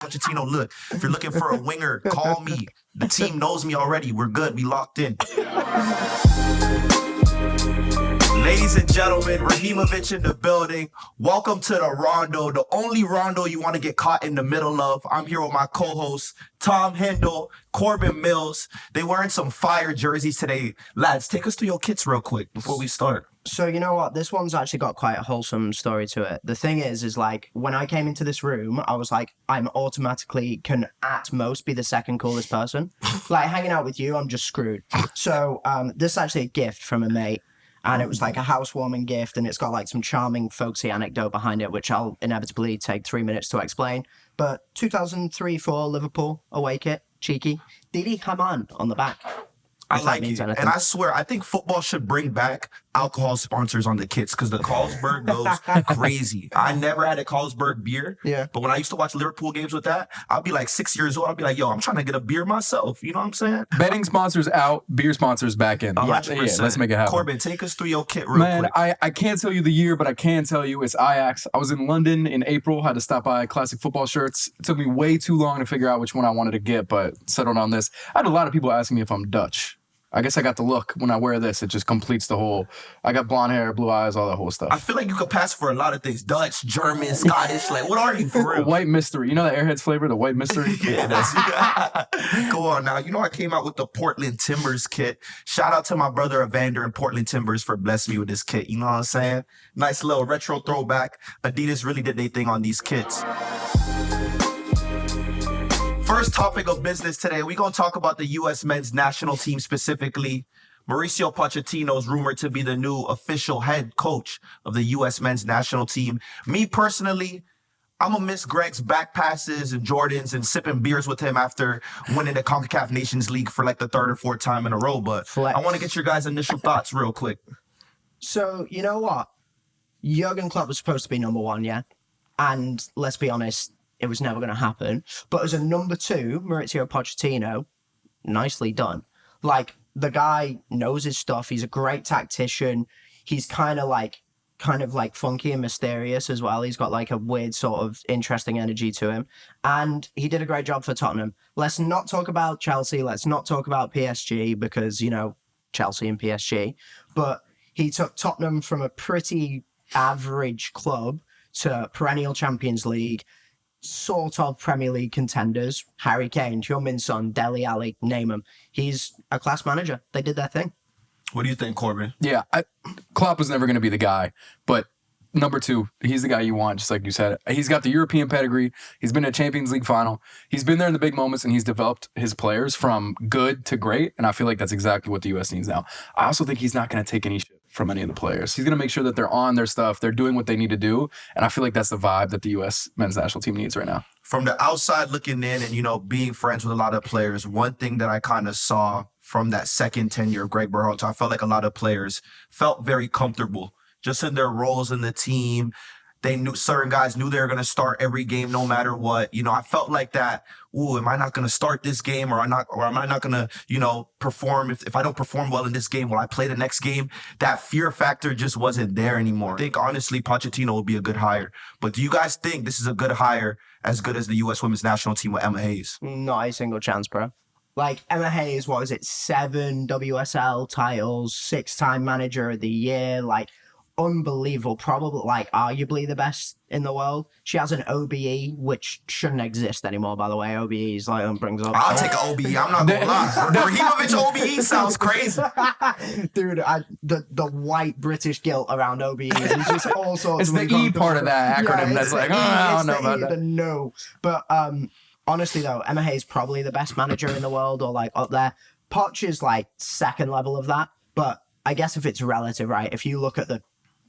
Pochettino, look, if you're looking for a winger, call me. The team knows me already. We're good. We locked in. Ladies and gentlemen, Rahimovic in the building. Welcome to the Rondo, the only Rondo you want to get caught in the middle of. I'm here with my co-hosts, Tom Hendel, Corbin Mills. They wearing some fire jerseys today. Lads, take us through your kits real quick before we start. So you know what? This one's actually got quite a wholesome story to it. The thing is like when I came into this room, I was like, I'm automatically can at most be the second coolest person. Like hanging out with you, I'm just screwed. So this is actually a gift from a mate. And it was like a housewarming gift, and it's got like some charming folksy anecdote behind it, which I'll inevitably take 3 minutes to explain. But 2003-04 Liverpool away kit, cheeky. Didi Haman on the back. I like it. And I swear, I think football should bring back alcohol sponsors on the kits because the Carlsberg goes crazy. I never had a Carlsberg beer. Yeah. But when I used to watch Liverpool games with that, I'll be like 6 years old. I'll be like, yo, I'm trying to get a beer myself. You know what I'm saying? Betting sponsors out, beer sponsors back in. 100%. Let's make it happen. Corbin, take us through your kit real quick. I can't tell you the year, but I can tell you it's Ajax. I was in London in April, had to stop by Classic Football Shirts. It took me way too long to figure out which one I wanted to get, but settled on this. I had a lot of people asking me if I'm Dutch. I guess I got the look. When I wear this, it just completes the whole, I got blonde hair, blue eyes, all that whole stuff. I feel like you could pass for a lot of things. Dutch, German, Scottish. Like, what are you for real? White mystery. You know that Airheads flavor, the white mystery? Yeah, that's Go on now. You know, I came out with the Portland Timbers kit. Shout out to my brother Evander in Portland Timbers for blessing me with this kit. You know what I'm saying? Nice little retro throwback. Adidas really did their thing on these kits. First topic of business today, we're going to talk about the U.S. men's national team specifically. Mauricio Pochettino is rumored to be the new official head coach of the U.S. men's national team. Me personally, I'm going to miss Greg's back passes and Jordans and sipping beers with him after winning the CONCACAF Nations League for like the third or fourth time in a row. But I want to get your guys' initial thoughts real quick. So, you know what? Jurgen Klopp was supposed to be number one, yeah? And let's be honest, it was never going to happen. But as a number two, Mauricio Pochettino, nicely done. Like, the guy knows his stuff. He's a great tactician. He's kind of like funky and mysterious as well. He's got like a weird sort of interesting energy to him. And he did a great job for Tottenham. Let's not talk about Chelsea. Let's not talk about PSG because, you know, Chelsea and PSG. But he took Tottenham from a pretty average club to perennial Champions League, sort of Premier League contenders. Harry Kane, Heung-min Son, Dele Alli, name him. He's a class manager. They did their thing. What do you think, Corbin? Yeah, Klopp was never going to be the guy, but number two, he's the guy you want, just like you said. He's got the European pedigree. He's been in a Champions League final. He's been there in the big moments, and he's developed his players from good to great, and I feel like that's exactly what the U.S. needs now. I also think he's not going to take any shit from any of the players. He's going to make sure that they're on their stuff, they're doing what they need to do, and I feel like that's the vibe that the U.S. men's national team needs right now. From the outside looking in and, you know, being friends with a lot of players, one thing that I kind of saw from that second tenure of Greg Berhalter, I felt like a lot of players felt very comfortable just in their roles in the team. They knew certain guys knew they were going to start every game no matter what. You know, I felt like that. Ooh, am I not going to start this game or am I not going to, you know, perform? If I don't perform well in this game, will I play the next game? That fear factor just wasn't there anymore. I think, honestly, Pochettino will be a good hire. But do you guys think this is a good hire, as good as the U.S. women's national team with Emma Hayes? Not a single chance, bro. Like, Emma Hayes, 7 WSL titles, 6-time manager of the year, like, unbelievable, probably like arguably the best in the world. She has an OBE, which shouldn't exist anymore, by the way. OBE is like, brings up. I'll take an OBE. I'm not gonna lie. Rahimovic OBE sounds crazy. Dude, the white British guilt around OBE is just all sorts of. It's the E part of that acronym that's like, I don't know about that. No. But honestly, though, Emma Hayes probably the best manager in the world, or like up there. Poch is like second level of that. But I guess if it's relative, right? If you look at the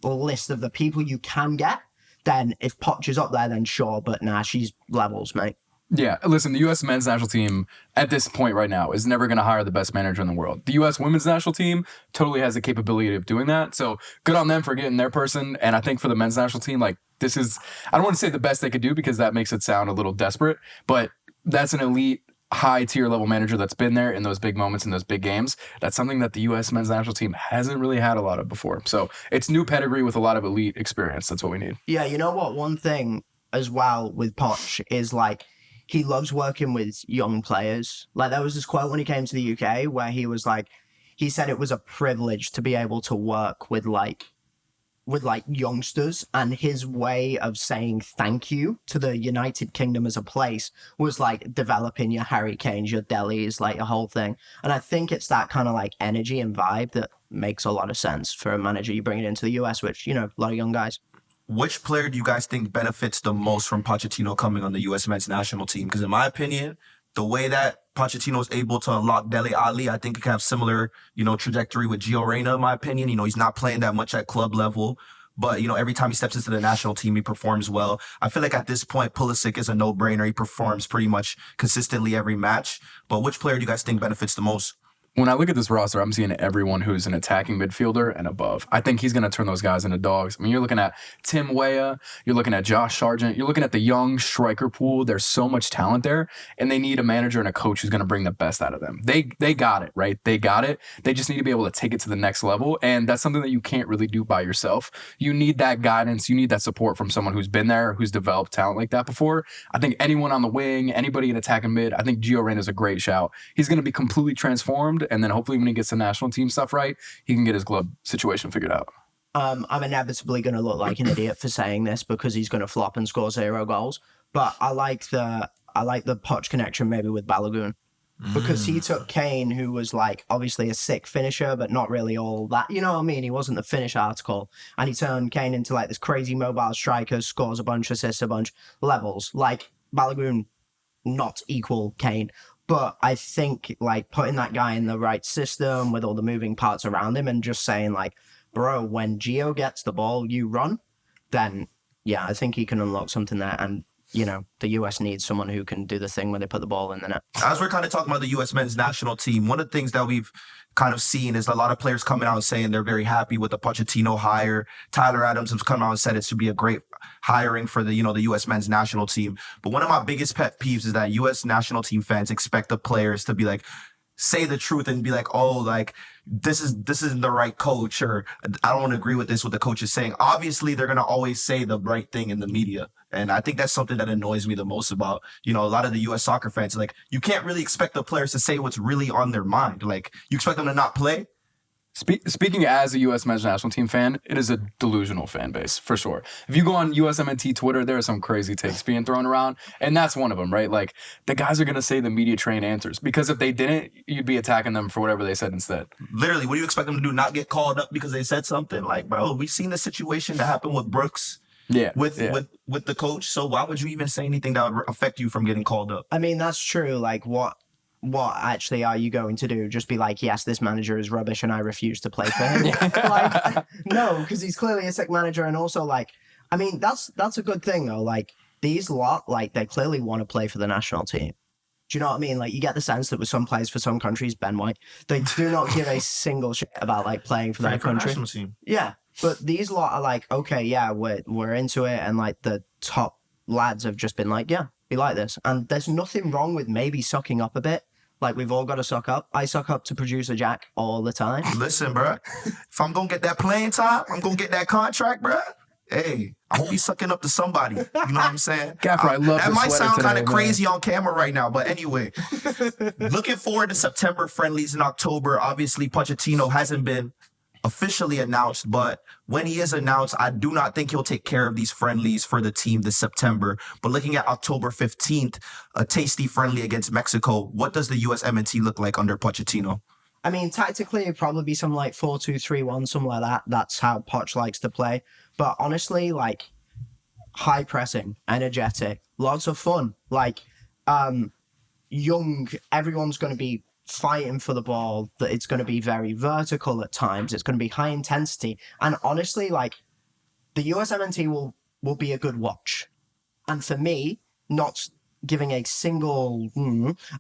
list of the people you can get, then if Poch is up there, then sure, but nah, she's levels, mate. Yeah, listen, the U.S. men's national team at this point right now is never going to hire the best manager in the world. The U.S. women's national team totally has the capability of doing that, so good on them for getting their person, and I think for the men's national team, like, this is, I don't want to say the best they could do because that makes it sound a little desperate, but that's an elite high tier level manager that's been there in those big moments, in those big games. That's something that the U.S. men's national team hasn't really had a lot of before. So it's new pedigree with a lot of elite experience. That's what we need. Yeah, you know what? One thing as well with Poch is like, he loves working with young players. Like, there was this quote when he came to the UK where he was like, he said it was a privilege to be able to work with youngsters, and his way of saying thank you to the United Kingdom as a place was like developing your Harry Kanes, your Delis, like a whole thing. And I think it's that kind of like energy and vibe that makes a lot of sense for a manager. You bring it into the US, which, you know, a lot of young guys. Which player do you guys think benefits the most from Pochettino coming on the U.S. men's national team? Because in my opinion, the way that Pochettino is able to unlock Dele Alli, I think he can have similar, you know, trajectory with Gio Reyna, in my opinion. You know, he's not playing that much at club level, but, you know, every time he steps into the national team, he performs well. I feel like at this point, Pulisic is a no-brainer. He performs pretty much consistently every match. But which player do you guys think benefits the most? When I look at this roster, I'm seeing everyone who's an attacking midfielder and above. I think he's going to turn those guys into dogs. I mean, you're looking at Tim Weah, you're looking at Josh Sargent, you're looking at the young striker pool. There's so much talent there, and they need a manager and a coach who's going to bring the best out of them. They got it, right? They got it. They just need to be able to take it to the next level, and that's something that you can't really do by yourself. You need that guidance. You need that support from someone who's been there, who's developed talent like that before. I think anyone on the wing, anybody in attacking mid, I think Gio Reyna is a great shout. He's going to be completely transformed, and then hopefully when he gets the national team stuff right, he can get his club situation figured out. I'm inevitably going to look like an idiot for saying this because he's going to flop and score 0 goals. But I like the Poch connection maybe with Balogun, because he took Kane, who was like obviously a sick finisher, but not really all that. You know what I mean? He wasn't the finish article, and he turned Kane into like this crazy mobile striker, scores a bunch, assists a bunch, levels. Like Balogun, not equal Kane. But I think like putting that guy in the right system with all the moving parts around him and just saying like, bro, when Gio gets the ball, you run, then yeah, I think he can unlock something there. And, you know, the US needs someone who can do the thing when they put the ball in the net. As we're kind of talking about the U.S. men's national team, one of the things that we've kind of seen is a lot of players coming out and saying they're very happy with the Pochettino hire. Tyler Adams has come out and said it should be a great hiring for the, you know, the U.S. men's national team. But one of my biggest pet peeves is that U.S. national team fans expect the players to be like, say the truth and be like, oh, like this isn't the right coach, or I don't agree with this, what the coach is saying. Obviously, they're going to always say the right thing in the media. And I think that's something that annoys me the most about, you know, a lot of the U.S. soccer fans. Like, you can't really expect the players to say what's really on their mind. Like, you expect them to not play? Speaking as a U.S. men's national team fan, it is a delusional fan base, for sure. If you go on USMNT Twitter, there are some crazy takes being thrown around, and that's one of them, right? Like, the guys are going to say the media-trained answers, because if they didn't, you'd be attacking them for whatever they said instead. Literally, what do you expect them to do? Not get called up because they said something? Like, bro, we've seen the situation that happened with Brooks. With the coach. So why would you even say anything that would affect you from getting called up? I mean, that's true. Like, what actually are you going to do? Just be like, yes, this manager is rubbish and I refuse to play for him? Like, no, because he's clearly a sick manager. And also, like, I mean, that's a good thing, though. Like, these lot, like, they clearly want to play for the national team. Do you know what I mean? Like, you get the sense that with some players for some countries, Ben White, they do not give a single shit about, like, playing for their country. National team. Yeah. But these lot are like, okay, yeah, we're into it. And, like, the top lads have just been like, yeah, be like this. And there's nothing wrong with maybe sucking up a bit. Like, we've all got to suck up. I suck up to producer Jack all the time. Listen, bro, if I'm going to get that playing time, I'm going to get that contract, bro. Hey, I hope he's sucking up to somebody. You know what I'm saying? Gaffer, I love that might sound kind of man. crazy on camera right now, but anyway. Looking forward to September friendlies in October. Obviously, Pochettino hasn't been officially announced, but when he is announced, I do not think he'll take care of these friendlies for the team this September. But looking at October 15th, a tasty friendly against Mexico, what does the USMNT look like under Pochettino? I mean, tactically, it'd probably be something like 4-2-3-1, something like that. That's how Poch likes to play. But honestly, like, high pressing, energetic, lots of fun. Like, young, everyone's going to be fighting for the ball, that it's going to be very vertical at times. It's going to be high intensity. And honestly, like, the USMNT will be a good watch. And for me, not giving a single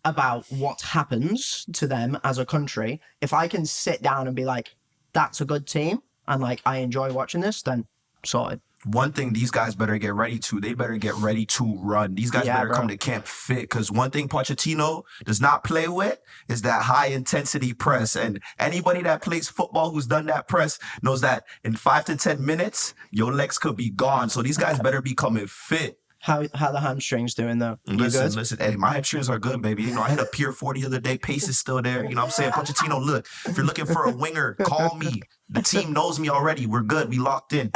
about what happens to them as a country, if I can sit down and be like, that's a good team, and like, I enjoy watching this, then sorted. One thing these guys better get ready to, they better get ready to run. These guys better come to camp fit, because one thing Pochettino does not play with is that high-intensity press. And anybody that plays football who's done that press knows that in 5 to 10 minutes, your legs could be gone. So these guys better be coming fit. How the hamstrings doing though? You good? Listen, hey, my hamstrings are good, baby. You know, I hit a Pier 40 the other day. Pace is still there. You know what I'm saying? Pochettino, look, if you're looking for a winger, call me. The team knows me already. We're good. We locked in.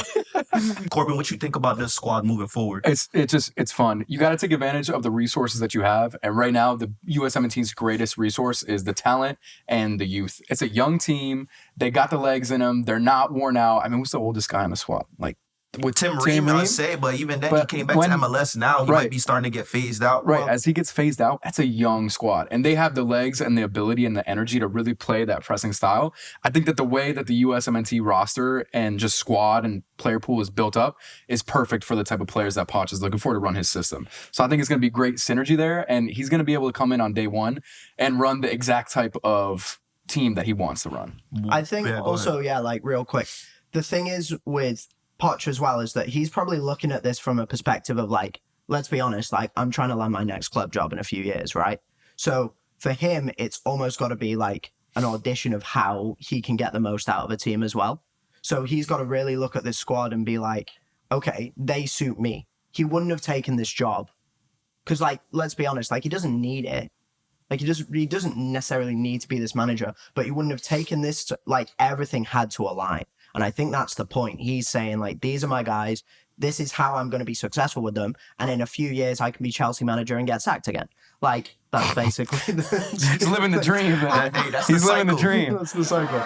Corbin, what you think about this squad moving forward? It's fun. You got to take advantage of the resources that you have. And right now, the USMNT's greatest resource is the talent and the youth. It's a young team. They got the legs in them. They're not worn out. I mean, what's the oldest guy in the squad? Like, With Tim Ream, I'd say, but even then, he came back to MLS now. He might be starting to get phased out. Right, Well, as he gets phased out, that's a young squad. And they have the legs and the ability and the energy to really play that pressing style. I think that the way that the USMNT roster and just squad and player pool is built up is perfect for the type of players that Poch is looking for to run his system. So I think it's going to be great synergy there. And he's going to be able to come in on day one and run the exact type of team that he wants to run. I think also, like real quick, the thing is with Poch as well is that he's probably looking at this from a perspective of like, let's be honest, like I'm trying to land my next club job in a few years, right? So for him, it's almost got to be like an audition of how he can get the most out of a team as well. So he's got to really look at this squad and be like, okay, they suit me. He wouldn't have taken this job because, like, let's be honest, like he doesn't need it. Like he doesn't necessarily need to be this manager, but he wouldn't have taken this to, like everything had to align. And I think that's the point. He's saying, like, these are my guys. This is how I'm going to be successful with them. And in a few years, I can be Chelsea manager and get sacked again. Like, that's basically He's living the dream, man. Hey, that's He's the living the cycle. dream. That's the cycle.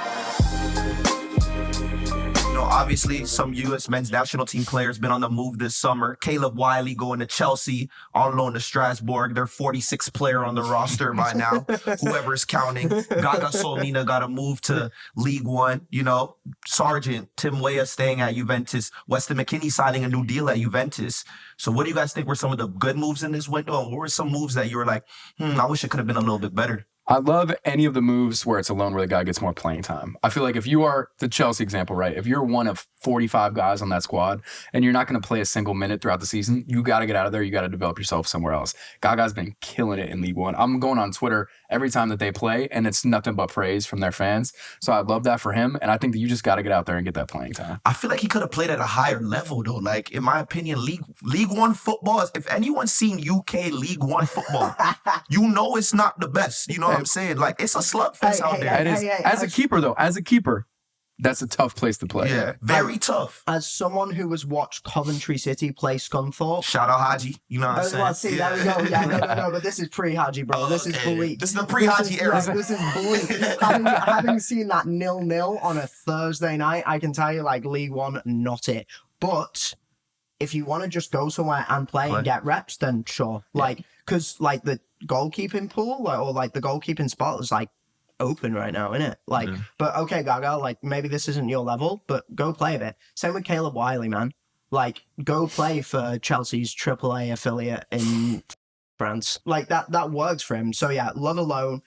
You know, obviously, some U.S. men's national team players been on the move this summer. Caleb Wiley going to Chelsea, on loan to Strasbourg. They're 46th player on the roster by now, whoever's counting. Gaga Solina got a move to League One. You know, Sargent, Tim Weah staying at Juventus. Weston McKennie signing a new deal at Juventus. So what do you guys think were some of the good moves in this window? And what were some moves that you were like, I wish it could have been a little bit better? I love any of the moves where it's a loan where the guy gets more playing time. I feel like if you are the Chelsea example, right? If you're one of 45 guys on that squad and you're not going to play a single minute throughout the season, you got to get out of there. You got to develop yourself somewhere else. Gaga's been killing it in League One. I'm going on Twitter every time that they play, and it's nothing but praise from their fans. So I love that for him, and I think that you just got to get out there and get that playing time. I feel like he could have played at a higher level, though. Like, in my opinion, League One football, if anyone's seen UK League One football, you know it's not the best. You know what I'm saying? Like, it's a slugfest out there. It is. As a keeper, though, that's a tough place to play. Yeah, very tough. As someone who has watched Coventry City play Scunthorpe. Shout out Haji. You know what I'm saying? Well, see, there we go. Yeah, no, but this is pre-Haji, bro. This is bleak. This is the pre-Haji era. This is bleak. having seen that 0-0 on a Thursday night, I can tell you, like, League One, not it. But if you want to just go somewhere and play and get reps, then sure. Like, because, like, the goalkeeping pool, or, like, the goalkeeping spot is, like, open right now, isn't it? Like, but okay, Gaga, like maybe this isn't your level, but go play a bit. Same with Caleb Wiley, man. Like, go play for Chelsea's AAA affiliate in France. Like that works for him. So yeah, love a loan.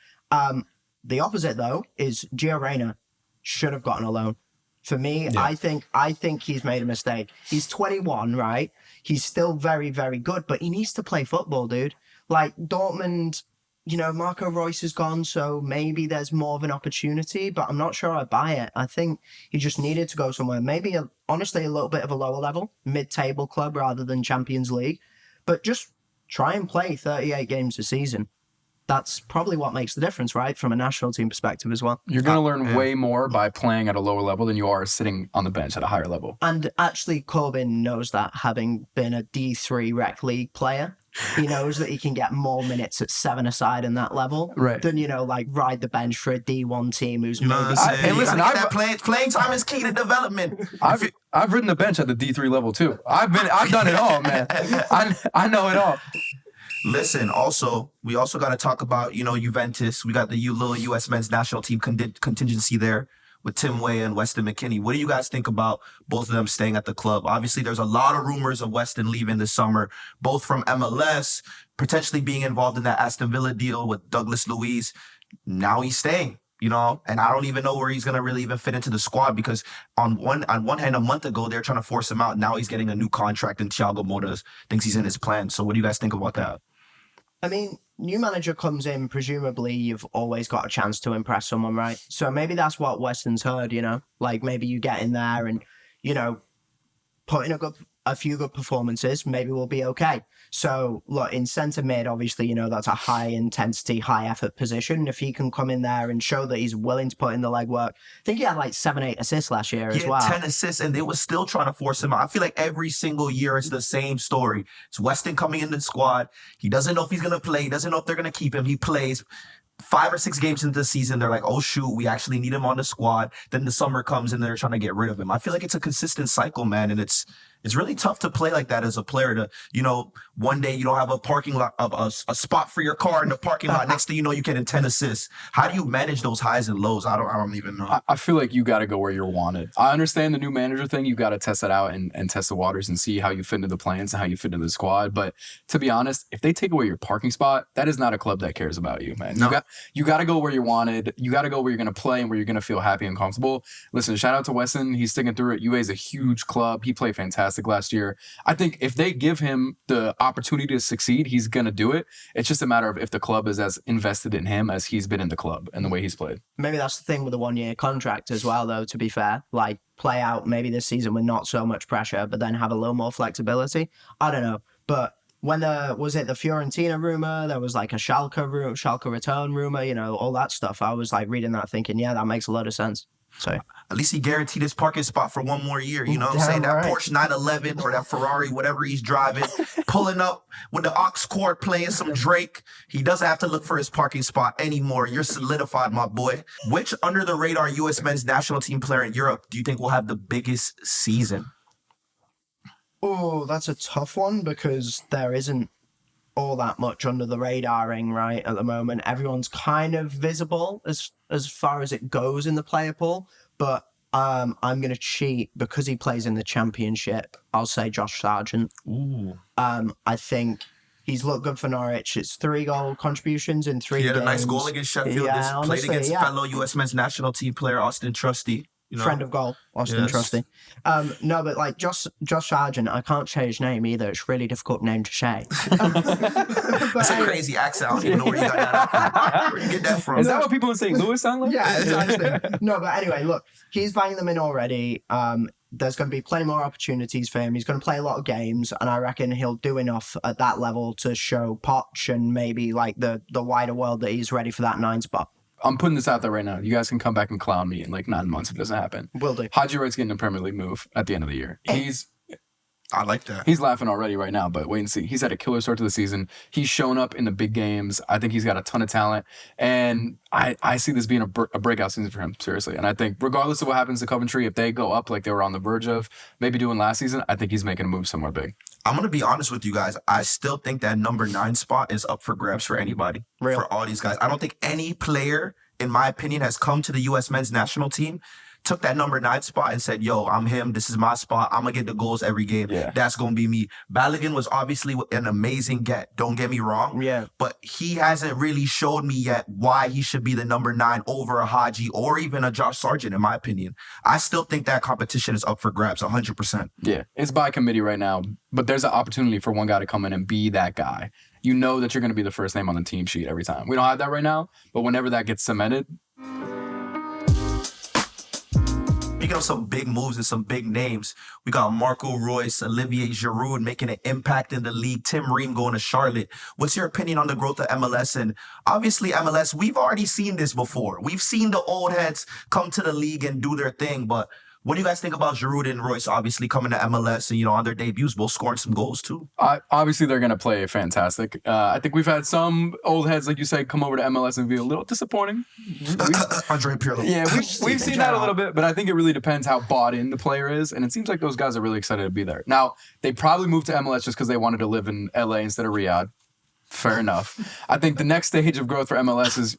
The opposite though is Gio Reyna should have gotten a loan. For me, I think he's made a mistake. He's 21, right? He's still very, very good, but he needs to play football, dude. Like Dortmund. You know, Marco Reus is gone, so maybe there's more of an opportunity, but I'm not sure I buy it. I think he just needed to go somewhere, maybe, honestly, a little bit of a lower level, mid-table club rather than Champions League, but just try and play 38 games a season. That's probably what makes the difference, right? From a national team perspective as well. You're going to learn way more by playing at a lower level than you are sitting on the bench at a higher level. And actually, Corbin knows that, having been a D3 Rec League player. He knows that he can get more minutes at 7-a-side in that level than, you know, like ride the bench for a D1 team who's maybe... Hey, listen, playing time is key to development. I've ridden the bench at the D3 level too. I've done it all, man. I know it all. Listen, we also got to talk about, you know, Juventus. We got the little U.S. men's national team contingency there with Tim Weah and Weston McKennie. What do you guys think about both of them staying at the club? Obviously, there's a lot of rumors of Weston leaving this summer, both from MLS, potentially being involved in that Aston Villa deal with Douglas Luiz. Now he's staying, you know, and I don't even know where he's going to really even fit into the squad, because on one hand, a month ago, they're trying to force him out. Now he's getting a new contract and Thiago Motta thinks he's in his plan. So what do you guys think about that? I mean, new manager comes in, presumably you've always got a chance to impress someone, right? So maybe that's what Weston's heard, you know? Like, maybe you get in there and, you know, put in a good a few good performances, maybe we'll be okay. So, look, in centre mid, obviously, you know, that's a high intensity, high effort position. If he can come in there and show that he's willing to put in the legwork, I think he had like 7-8 assists last year as He well. had 10 assists, and they were still trying to force him out. I feel like every single year it's the same story. It's Weston coming in the squad. He doesn't know if he's going to play. He doesn't know if they're going to keep him. He plays. 5 or 6 games into the season, they're like, oh, shoot, we actually need him on the squad. Then the summer comes and they're trying to get rid of him. I feel like it's a consistent cycle, man. And it's really tough to play like that as a player to, you know, one day you don't have a parking lot, a spot for your car in the parking lot. Next thing you know, you're getting 10 assists. How do you manage those highs and lows? I don't even know. I feel like you got to go where you're wanted. I understand the new manager thing. You got to test it out and test the waters and see how you fit into the plans and how you fit into the squad. But to be honest, if they take away your parking spot, that is not a club that cares about you, man. No. You got to go where you're wanted. You got to go where you're going to play and where you're going to feel happy and comfortable. Listen, shout out to Weston. He's sticking through it. UA is a huge club. He played fantastic last year. I think if they give him the opportunity to succeed, he's going to do it. It's just a matter of if the club is as invested in him as he's been in the club and the way he's played. Maybe that's the thing with the 1-year contract as well, though, to be fair. Like, play out maybe this season with not so much pressure, but then have a little more flexibility. I don't know. But when was it the Fiorentina rumor? There was like a Schalke return rumor, you know, all that stuff. I was like reading that thinking, yeah, that makes a lot of sense. So at least he guaranteed his parking spot for 1 more year. You know what I'm saying? That Porsche 911 or that Ferrari, whatever he's driving, pulling up with the aux cord playing some Drake. He doesn't have to look for his parking spot anymore. You're solidified, my boy. Which under the radar U.S. men's national team player in Europe do you think will have the biggest season? Oh, that's a tough one because there isn't all that much under the radaring right at the moment. Everyone's kind of visible as far as it goes in the player pool, but I'm gonna cheat because he plays in the championship. I'll say Josh Sargent. Ooh. I think he's looked good for Norwich. It's 3 goal contributions in 3 games. He had a nice goal against Sheffield. Yeah, Played honestly, against yeah. fellow U.S. men's national team player Austin Trusty. You know? Friend of goal, Austin Yes. Trusty. No, but like Josh Sargent, I can't say his name either. It's a really difficult name to say. That's a crazy accent. I don't even know where you got that from. Where you get that from? Is that what people in St. Louis sound like? Yeah, exactly. No, but anyway, look, he's banging them in already. There's going to be plenty more opportunities for him. He's going to play a lot of games, and I reckon he'll do enough at that level to show Poch and maybe like the wider world that he's ready for that 9 spot. I'm putting this out there right now. You guys can come back and clown me in like 9 months if it doesn't happen. Will do. Haji Wright's getting a Premier League move at the end of the year. I like that. He's laughing already right now, but wait and see. He's had a killer start to the season. He's shown up in the big games. I think he's got a ton of talent, and I see this being a breakout season for him, seriously. And I think regardless of what happens to Coventry, if they go up like they were on the verge of maybe doing last season, I think he's making a move somewhere big. I'm going to be honest with you guys. I still think that number 9 spot is up for grabs for anybody. Real. For all these guys. I don't think any player, in my opinion, has come to the U.S. men's national team, took that number 9 spot and said, yo, I'm him. This is my spot. I'm going to get the goals every game. Yeah. That's going to be me. Balogun was obviously an amazing get. Don't get me wrong. Yeah. But he hasn't really showed me yet why he should be the number 9 over a Haji or even a Josh Sargent, in my opinion. I still think that competition is up for grabs 100%. Yeah, it's by committee right now, but there's an opportunity for one guy to come in and be that guy. You know that you're going to be the first name on the team sheet every time. We don't have that right now, but whenever that gets cemented. Speaking of some big moves and some big names, we got Marco Reus, Olivier Giroud making an impact in the league, Tim Ream going to Charlotte. What's your opinion on the growth of MLS? And obviously MLS, we've already seen this before. We've seen the old heads come to the league and do their thing, but what do you guys think about Giroud and Reus obviously coming to MLS and, you know, on their debuts, both scoring some goals too? Obviously, they're going to play fantastic. I think we've had some old heads, like you said, come over to MLS and be a little disappointing. Andre Pirlo. Yeah, we've seen that a little bit, but I think it really depends how bought in the player is, and it seems like those guys are really excited to be there. Now, they probably moved to MLS just because they wanted to live in LA instead of Riyadh. Fair enough. I think the next stage of growth for MLS is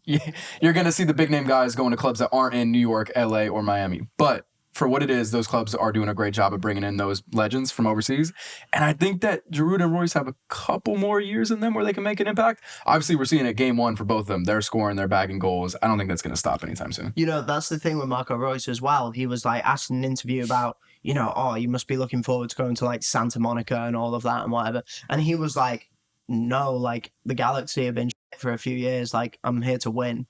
you're going to see the big name guys going to clubs that aren't in New York, LA, or Miami. But for what it is, those clubs are doing a great job of bringing in those legends from overseas. And I think that Giroud and Reus have a couple more years in them where they can make an impact. Obviously, we're seeing it game 1 for both of them. They're scoring, they're bagging goals. I don't think that's going to stop anytime soon. You know, that's the thing with Marco Reus as well. He was like asked in an interview about, you know, oh, you must be looking forward to going to like Santa Monica and all of that and whatever. And he was like, no, like the Galaxy have been for a few years. Like, I'm here to win.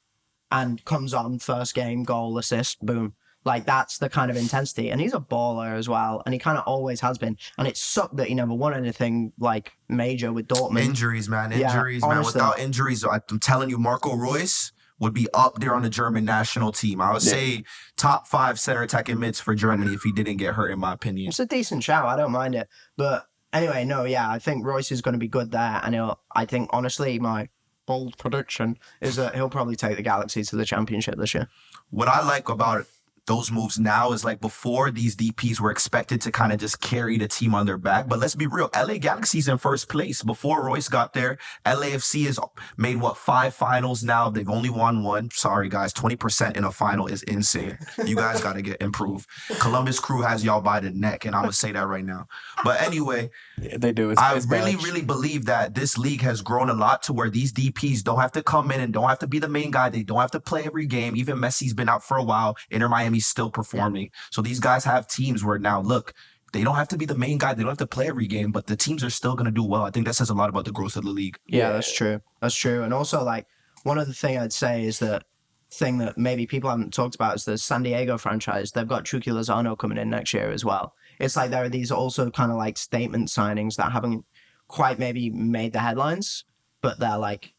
And comes on, first game, goal, assist, boom. Like, that's the kind of intensity. And he's a baller as well. And he kind of always has been. And it sucked that he never won anything, like, major with Dortmund. Injuries, man. Yeah, Injuries, man. honestly. Without injuries, I'm telling you, Marco Reus would be up there on the German national team. I would say top 5 center attacking mids for Germany if he didn't get hurt, in my opinion. It's a decent shout. I don't mind it. But anyway, no, yeah, I think Royce is going to be good there. And I think, honestly, my bold prediction is that he'll probably take the Galaxy to the championship this year. What I like about those moves now is, like, before, these DPs were expected to kind of just carry the team on their back. But let's be real, LA Galaxy's in first place. Before Royce got there, LAFC has made, 5 finals now. They've only won 1. Sorry, guys, 20% in a final is insane. You guys got to get improved. Columbus Crew has y'all by the neck, and I'm going to say that right now. But anyway, They do. I It's really, bad. really believe that this league has grown a lot to where these DPs don't have to come in and don't have to be the main guy. They don't have to play every game. Even Messi's been out for a while. Inter Miami's still performing. So these guys have teams where now, look, they don't have to be the main guy. They don't have to play every game, but the teams are still going to do well. I think that says a lot about the growth of the league. Yeah, that's true. That's true. And also, like, one other thing I'd say is that thing that maybe people haven't talked about is the San Diego franchise. They've got Chucky Lozano coming in next year as well. It's like there are these also kind of like statement signings that haven't quite maybe made the headlines, but they're like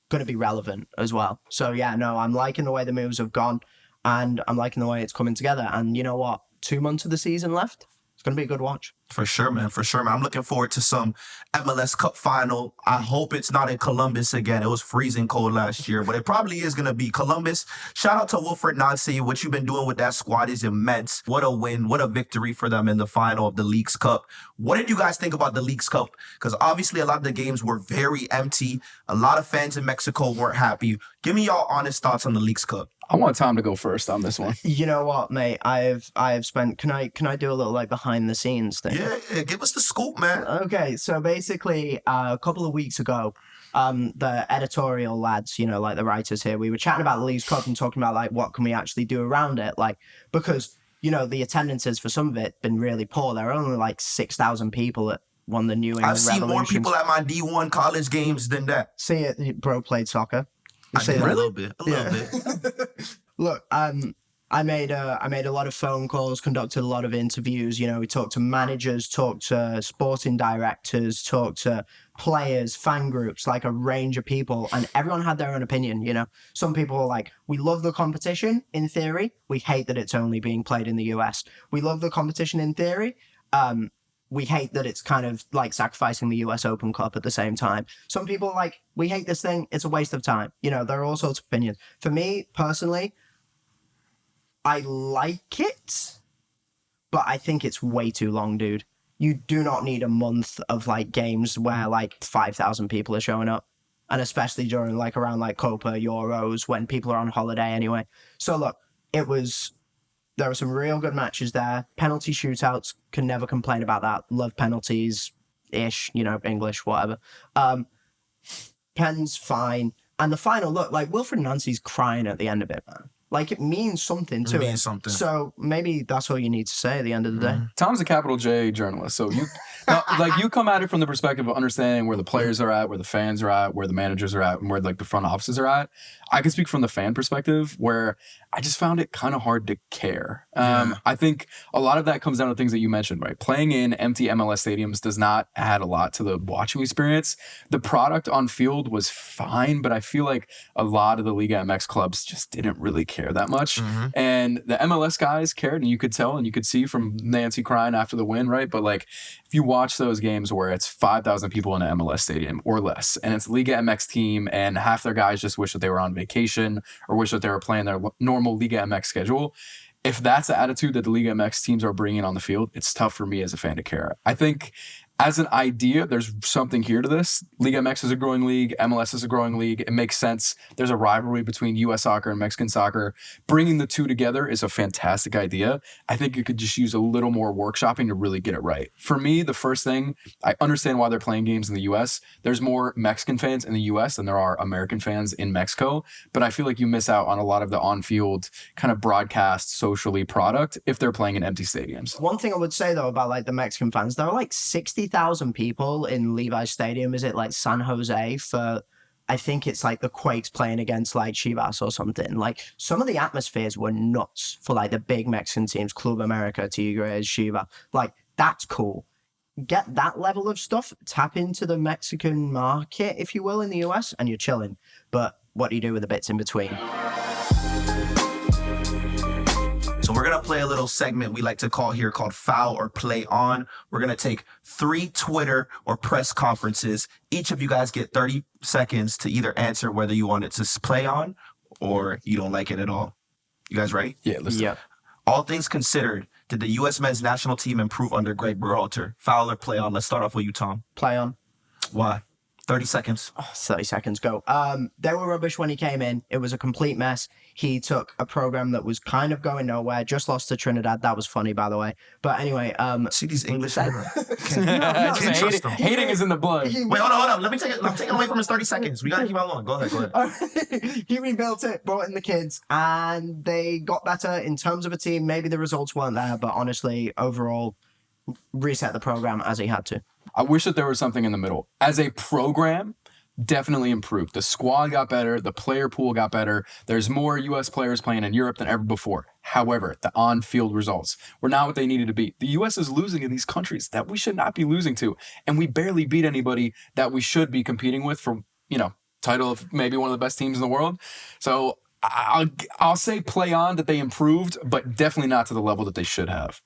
going to be relevant as well. So yeah, no, I'm liking the way the moves have gone, and I'm liking the way it's coming together. And you know what? 2 months of the season left. It's going to be a good watch. For sure, man. For sure, man. I'm looking forward to some MLS Cup final. I hope it's not in Columbus again. It was freezing cold last year, but it probably is going to be Columbus. Shout out to Wilfred Nancy. What you've been doing with that squad is immense. What a win. What a victory for them in the final of the Leagues Cup. What did you guys think about the Leagues Cup? Because obviously a lot of the games were very empty. A lot of fans in Mexico weren't happy. Give me y'all honest thoughts on the Leagues Cup. I want Tom to go first on this one. You know what, mate? I have spent. Can I do a little like behind the scenes thing? Yeah, give us the scoop, man. Okay, so basically, a couple of weeks ago, the editorial lads, you know, like the writers here, we were chatting about the Leagues Cup and talking about like what can we actually do around it, like because you know the attendances for some of it been really poor. There are only like 6,000 people at one of the New England I've seen more Revolutions. people at my D1 college games than that. See it, bro played soccer. You I see did that? a little bit. A little bit. Look, I made a lot of phone calls, conducted a lot of interviews. You know, we talked to managers, talked to sporting directors, talked to players, fan groups, like a range of people, and everyone had their own opinion. You know, some people were like, "We love the competition in theory. We hate that it's only being played in the US. We love the competition in theory. We hate that it's kind of like sacrificing the US Open Cup at the same time." Some people are like, "We hate this thing. It's a waste of time." You know, there are all sorts of opinions. For me personally, I like it, but I think it's way too long, dude. You do not need a month of like games where like 5,000 people are showing up. And especially during like around like Copa, Euros, when people are on holiday anyway. So look, there were some real good matches there. Penalty shootouts, can never complain about that. Love penalties-ish, you know, English, whatever. Pens, fine. And the final, look, like Wilfred Nancy's crying at the end of it, man. Like, it means something to It him. means something. So maybe that's all you need to say at the end of the day. Tom's a capital J journalist, so you like you come at it from the perspective of understanding where the players are at, where the fans are at, where the managers are at, and where like the front offices are at. I can speak from the fan perspective, where I just found it kind of hard to care. I think a lot of that comes down to things that you mentioned, right? Playing in empty MLS stadiums does not add a lot to the watching experience. The product on field was fine, but I feel like a lot of the Liga MX clubs just didn't really care that much. And the MLS guys cared, and you could tell and you could see from Nancy crying after the win, right? But like if you watch those games where it's 5,000 people in an MLS stadium or less, and it's Liga MX team, and half their guys just wish that they were on vacation or wish that they were playing their normal Liga MX schedule. If that's the attitude that the Liga MX teams are bringing on the field, it's tough for me as a fan to care. I think as an idea, there's something here to this. Liga MX is a growing league. MLS is a growing league. It makes sense. There's a rivalry between U.S. soccer and Mexican soccer. Bringing the two together is a fantastic idea. I think you could just use a little more workshopping to really get it right. For me, the first thing, I understand why they're playing games in the U.S. There's more Mexican fans in the U.S. than there are American fans in Mexico. But I feel like you miss out on a lot of the on-field kind of broadcast socially product if they're playing in empty stadiums. One thing I would say though about like the Mexican fans, there are like 60,000 people in Levi's Stadium. Is it like San Jose for I think it's like the Quakes playing against like Chivas or something. Like some of the atmospheres were nuts for like the big Mexican teams, Club America, Tigres, Chivas. Like that's cool. Get that level of stuff, tap into the Mexican market, if you will, in the US, and you're chilling. But what do you do with the bits in between? So we're going to play a little segment we like to call here called Foul or Play On. We're going to take 3 Twitter or press conferences. Each of you guys get 30 seconds to either answer whether you want it to play on or you don't like it at all. You guys ready? Yeah, let's do it. All things considered, did the U.S. men's national team improve under Greg Berhalter? Foul or play on? Let's start off with you, Tom. Play on. Why? 30 seconds. 30 seconds, go. They were rubbish when he came in. It was a complete mess. He took a program that was kind of going nowhere, just lost to Trinidad. That was funny, by the way. But anyway, See these English. Just hating is in the blood. Wait, hold on. I'm taking away from his 30 seconds. We got to keep on going. Go ahead. He rebuilt it, brought in the kids, and they got better in terms of a team. Maybe the results weren't there, but honestly, overall, reset the program as he had to. I wish that there was something in the middle. As a program, definitely improved. The squad got better. The player pool got better. There's more U.S. players playing in Europe than ever before. However, the on-field results were not what they needed to be. The U.S. is losing in these countries that we should not be losing to, and we barely beat anybody that we should be competing with for, title of maybe one of the best teams in the world. So I'll say play on that they improved, but definitely not to the level that they should have.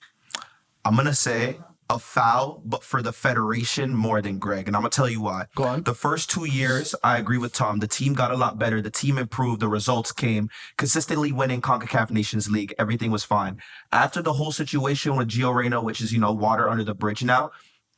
I'm going to say a foul, but for the federation more than Greg. And I'm going to tell you why. Go on. The first 2 years, I agree with Tom. The team got a lot better. The team improved. The results came. Consistently winning CONCACAF Nations League. Everything was fine. After the whole situation with Gio Reyna, which is, water under the bridge now,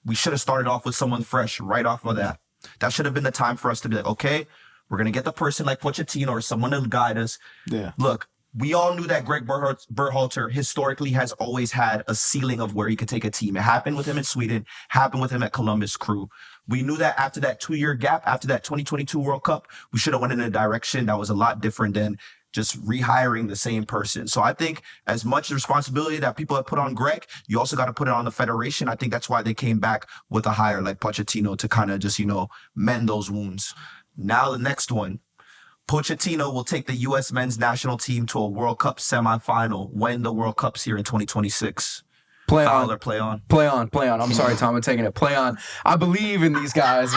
we should have started off with someone fresh right off of that. That should have been the time for us to be like, okay, we're going to get the person like Pochettino or someone to guide us. Yeah. Look, we all knew that Greg Berhalter historically has always had a ceiling of where he could take a team. It happened with him in Sweden, happened with him at Columbus Crew. We knew that after that 2-year gap, after that 2022 World Cup, we should have went in a direction that was a lot different than just rehiring the same person. So I think as much responsibility that people have put on Greg, you also got to put it on the federation. I think that's why they came back with a hire like Pochettino to kind of just, mend those wounds. Now the next one. Pochettino will take the U.S. men's national team to a World Cup semifinal when the World Cup's here in 2026. Play Foul on. or play on? Play on. I'm sorry, Tom, I'm taking it. Play on. I believe in these guys.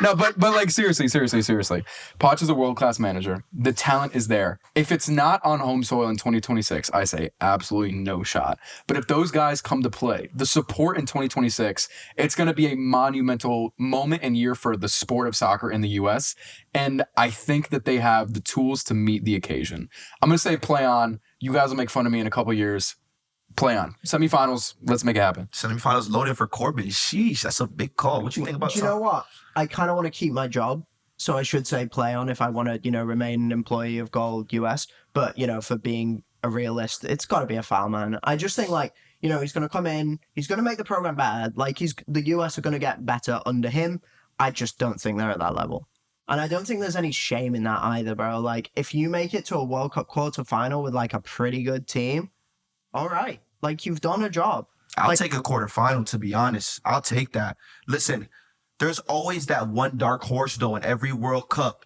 No, but like seriously. Poch is a world-class manager. The talent is there. If it's not on home soil in 2026, I say absolutely no shot. But if those guys come to play, the support in 2026, it's going to be a monumental moment and year for the sport of soccer in the U.S. And I think that they have the tools to meet the occasion. I'm going to say play on. You guys will make fun of me in a couple years. Play on. Semifinals, let's make it happen. Semifinals loaded for Corbin. Sheesh, that's a big call. What you think about Do you know what? I kind of want to keep my job, so I should say play on if I want to, remain an employee of Gold US. But, for being a realist, it's got to be a foul, man. I just think, he's going to come in, he's going to make the program better. The US are going to get better under him. I just don't think they're at that level. And I don't think there's any shame in that either, bro. If you make it to a World Cup quarterfinal with, a pretty good team, all right. You've done a job. I'll take a quarterfinal, to be honest. I'll take that. Listen, there's always that one dark horse, though, in every World Cup.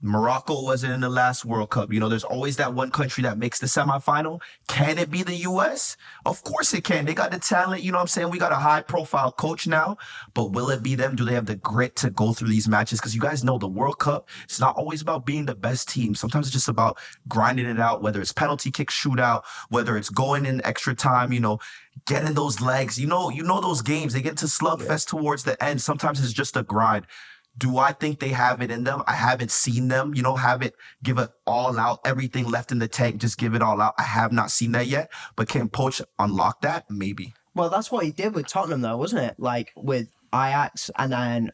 Morocco wasn't in the last World Cup. There's always that one country that makes the semifinal. Can it be the U.S.? Of course it can. They got the talent. You know what I'm saying? We got a high-profile coach now. But will it be them? Do they have the grit to go through these matches? Because you guys know the World Cup, it's not always about being the best team. Sometimes it's just about grinding it out, whether it's penalty kick shootout, whether it's going in extra time, getting those legs. Those games, they get to slugfest towards the end. Sometimes it's just a grind. Do I think they have it in them? I haven't seen them, have it, give it all out, everything left in the tank, just give it all out. I have not seen that yet, but can Poch unlock that? Maybe. Well, that's what he did with Tottenham, though, wasn't it? With Ajax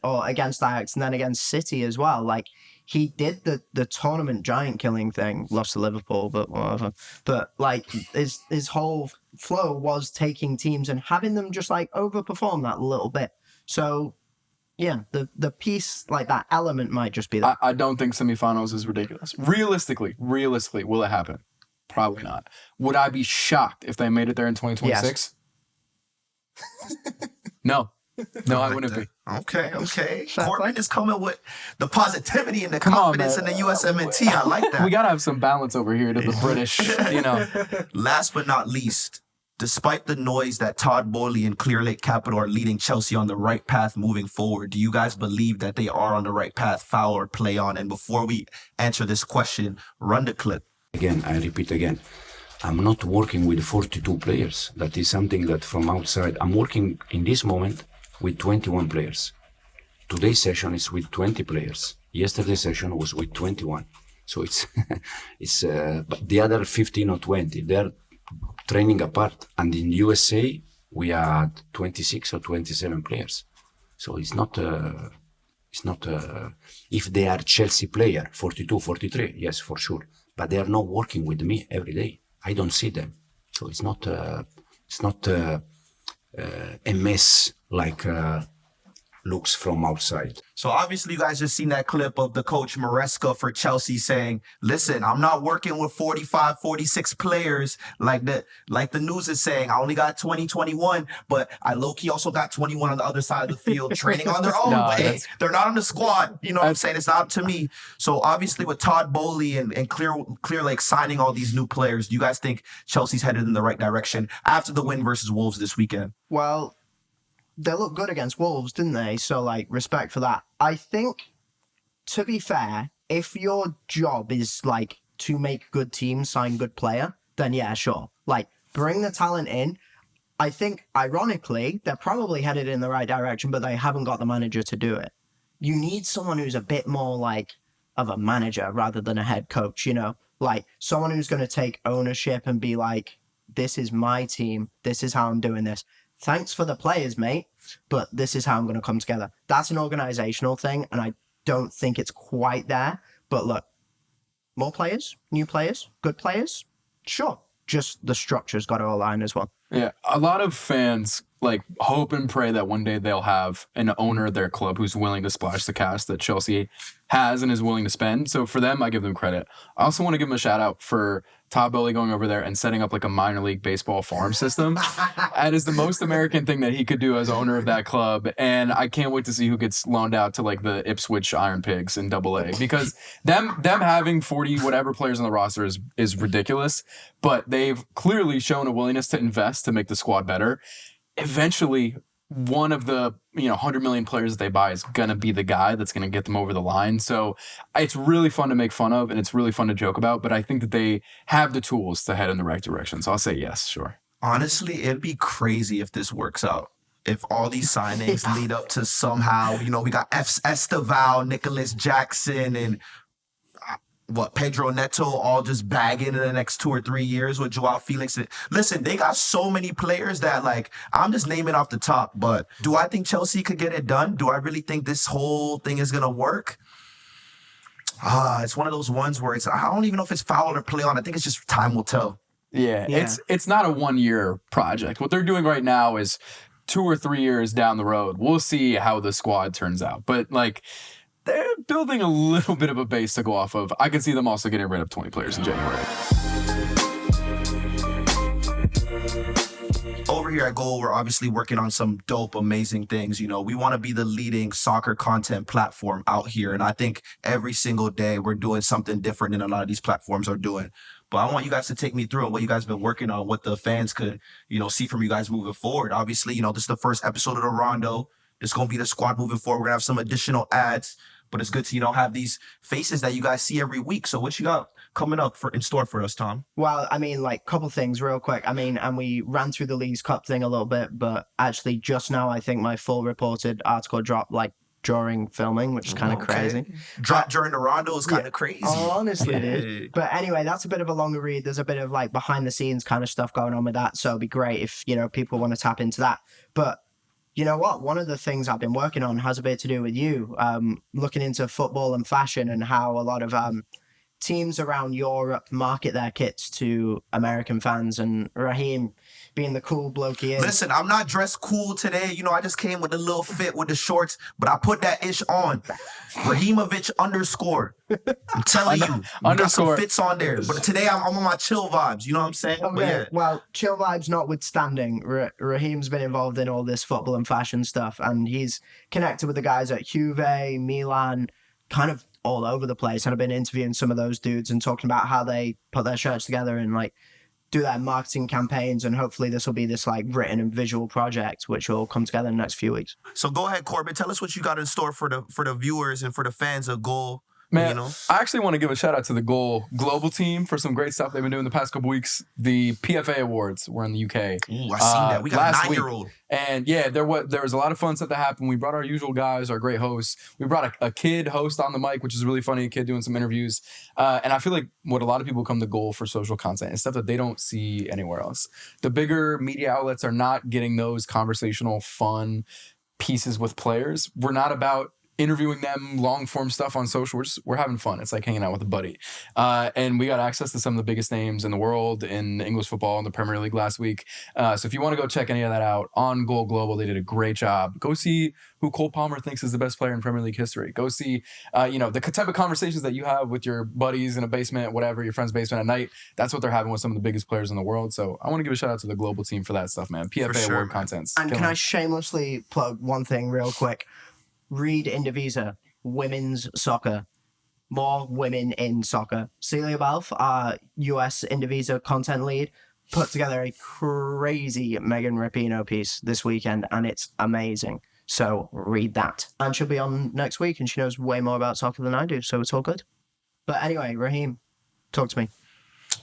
or against Ajax and then against City as well. He did the tournament giant killing thing, lost to Liverpool, but whatever. But his whole flow was taking teams and having them just overperform that little bit. So, yeah, the piece, that element might just be that. I don't think semifinals is ridiculous. Realistically, will it happen? Probably not. Would I be shocked if they made it there in 2026? Yes. No. No, I like wouldn't that. be. Okay. Fair Corbin play. is coming with the positivity and the Come on, confidence in man. the USMNT. I like that. We gotta have some balance over here to the British, you know. Last but not least, despite the noise that Todd Boehly and Clear Lake Capital are leading Chelsea on the right path moving forward, do you guys believe that they are on the right path, foul or play on? And before we answer this question, run the clip. Again, I repeat again, I'm not working with 42 players. That is something that from outside, I'm working in this moment with 21 players. Today's session is with 20 players. Yesterday's session was with 21. So it's, but the other 15 or 20, they're training apart. And in USA, we had 26 or 27 players. So it's not, if they are Chelsea player, 42, 43, yes, for sure. But they are not working with me every day. I don't see them. So it's not a mess like looks from outside. So obviously you guys just seen that clip of the coach Maresca for Chelsea saying, listen, I'm not working with 45, 46 players like the news is saying. I only got 20, 21, but I low-key also got 21 on the other side of the field training on their own. No, But hey, that's- they're not on the squad. You know what I'm saying? It's not up to me. So obviously with Todd Boehly and Clear Lake signing all these new players, do you guys think Chelsea's headed in the right direction after the win versus Wolves this weekend? Well, they looked good against Wolves, didn't they? So, like, respect for that. I think, to be fair, if your job is, like, to make good teams sign good player, then yeah, sure. Like, bring the talent in. I think, ironically, they're probably headed in the right direction, but they haven't got the manager to do it. You need someone who's a bit more, like, of a manager rather than a head coach, you know? Like, someone who's going to take ownership and be like, this is my team. This is how I'm doing this. Thanks for the players, mate, but this is how I'm going to come together. That's an organizational thing, and I don't think it's quite there. But look, more players, new players, good players, sure. Just the structure's got to align as well. Yeah, a lot of fans like hope and pray that one day they'll have an owner of their club who's willing to splash the cash that Chelsea has and is willing to spend. So for them, I give them credit. I also want to give them a shout out for Todd Boehly going over there and setting up like a minor league baseball farm system. That is the most American thing that he could do as owner of that club. And I can't wait to see who gets loaned out to like the Ipswich Iron Pigs in AA, because them having 40 whatever players on the roster is ridiculous, but they've clearly shown a willingness to invest to make the squad better. Eventually, one of the 100 million players that they buy is gonna be the guy that's gonna get them over the line. So it's really fun to make fun of and it's really fun to joke about, but I think that they have the tools to head in the right direction. So I'll say yes, sure. Honestly, it'd be crazy if this works out. If all these signings lead up to somehow, we got Esteval, Nicholas Jackson, and Pedro Neto all just bagging in the next 2 or 3 years with Joao Felix. Listen, they got so many players that, like, I'm just naming off the top, but do I think Chelsea could get it done? Do I really think this whole thing is going to work? It's one of those ones where I don't even know if it's foul or play on. I think it's just time will tell. Yeah, Yeah. it's not a 1-year project. What they're doing right now is 2 or 3 years down the road. We'll see how the squad turns out. But, like, they're building a little bit of a base to go off of. I can see them also getting rid of 20 players in January. Over here at Goal, we're obviously working on some dope, amazing things. We want to be the leading soccer content platform out here. And I think every single day we're doing something different than a lot of these platforms are doing. But I want you guys to take me through what you guys have been working on, what the fans could, see from you guys moving forward. Obviously, this is the first episode of the Rondo. It's going to be the squad moving forward. We're going to have some additional ads, but it's good to, have these faces that you guys see every week. So what you got coming up in store for us, Tom? Well, I mean, like, couple things real quick. I mean, and we ran through the Leagues Cup thing a little bit, but actually just now I think my full reported article dropped, like, during filming, which is kind of crazy. Drop during the Rondo is kind of crazy. Oh, honestly, dude. But anyway, that's a bit of a longer read. There's a bit of, like, behind the scenes kind of stuff going on with that. So it'd be great if, people want to tap into that. But you know what? One of the things I've been working on has a bit to do with you, looking into football and fashion and how a lot of teams around Europe market their kits to American fans, and Raheem, being the cool bloke he is. Listen, I'm not dressed cool today. You know, I just came with a little fit with the shorts, but I put that ish on. Raheemovich _. I'm telling you, we got some fits on there. But today I'm on my chill vibes. You know what I'm saying? But Okay, yeah. well, chill vibes notwithstanding, Raheem's been involved in all this football and fashion stuff, and he's connected with the guys at Juve, Milan, kind of all over the place. And I've been interviewing some of those dudes and talking about how they put their shirts together and like do their marketing campaigns, and hopefully this will be this like written and visual project which will come together in the next few weeks. So go ahead, Corbin. Tell us what you got in store for the viewers and for the fans of Goal. Man, You know? I actually want to give a shout out to the Goal Global team for some great stuff they've been doing the past couple weeks. The PFA Awards were in the UK. Ooh, I seen that. We got a last week. 9-year-old. And yeah, there was a lot of fun stuff that happened. We brought our usual guys, our great hosts. We brought a kid host on the mic, which is really funny, a kid doing some interviews. And I feel like what a lot of people come to Goal for social content is stuff that they don't see anywhere else. The bigger media outlets are not getting those conversational, fun pieces with players. We're not about interviewing them, long form stuff on social. We're having fun. It's like hanging out with a buddy. And we got access to some of the biggest names in the world in English football in the Premier League last week. So if you want to go check any of that out on Goal Global, they did a great job. Go see who Cole Palmer thinks is the best player in Premier League history. Go see, the type of conversations that you have with your buddies in a basement, whatever, your friend's basement at night. That's what they're having with some of the biggest players in the world. So I want to give a shout out to the Global team for that stuff, man. PFA sure, Award man. contents. And can I shamelessly plug one thing real quick? Read Indivisa, women's soccer. More women in soccer. Celia Balfe, our US Indivisa content lead, put together a crazy Megan Rapinoe piece this weekend, and it's amazing. So read that. And she'll be on next week, and she knows way more about soccer than I do, so it's all good. But anyway, Raheem, talk to me.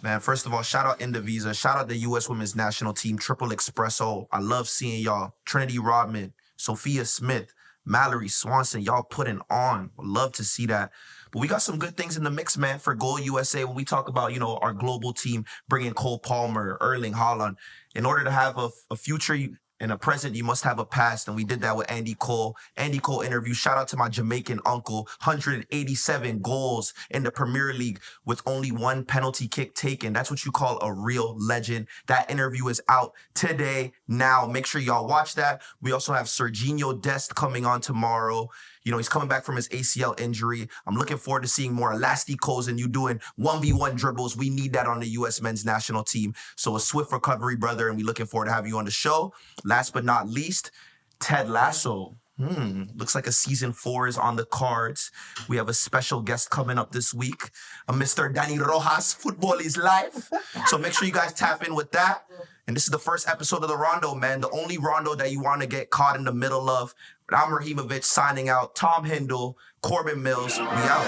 Man, first of all, shout out Indivisa. Shout out the U.S. Women's National Team, Triple Espresso. I love seeing y'all. Trinity Rodman, Sophia Smith, Mallory Swanson, y'all putting on. Would love to see that. But we got some good things in the mix, man, for Goal USA. When we talk about, our global team, bringing Cole Palmer, Erling Haaland. In order to have a future and a present, you must have a past. And we did that with Andy Cole. Andy Cole interview. Shout out to my Jamaican uncle. 187 goals in the Premier League with only one penalty kick taken. That's what you call a real legend. That interview is out today, now. Make sure y'all watch that. We also have Serginho Dest coming on tomorrow. He's coming back from his ACL injury. I'm looking forward to seeing more elasticos and you doing 1v1 dribbles. We need that on the U.S. men's national team. So a swift recovery, brother, and we're looking forward to having you on the show. Last but not least, Ted Lasso. Looks like a season 4 is on the cards. We have a special guest coming up this week, a Mr. Danny Rojas. Football is life. So make sure you guys tap in with that. And this is the first episode of the Rondo, man. The only Rondo that you want to get caught in the middle of. But I'm Raheemovich signing out. Tom Hindle, Corbin Mills, we out.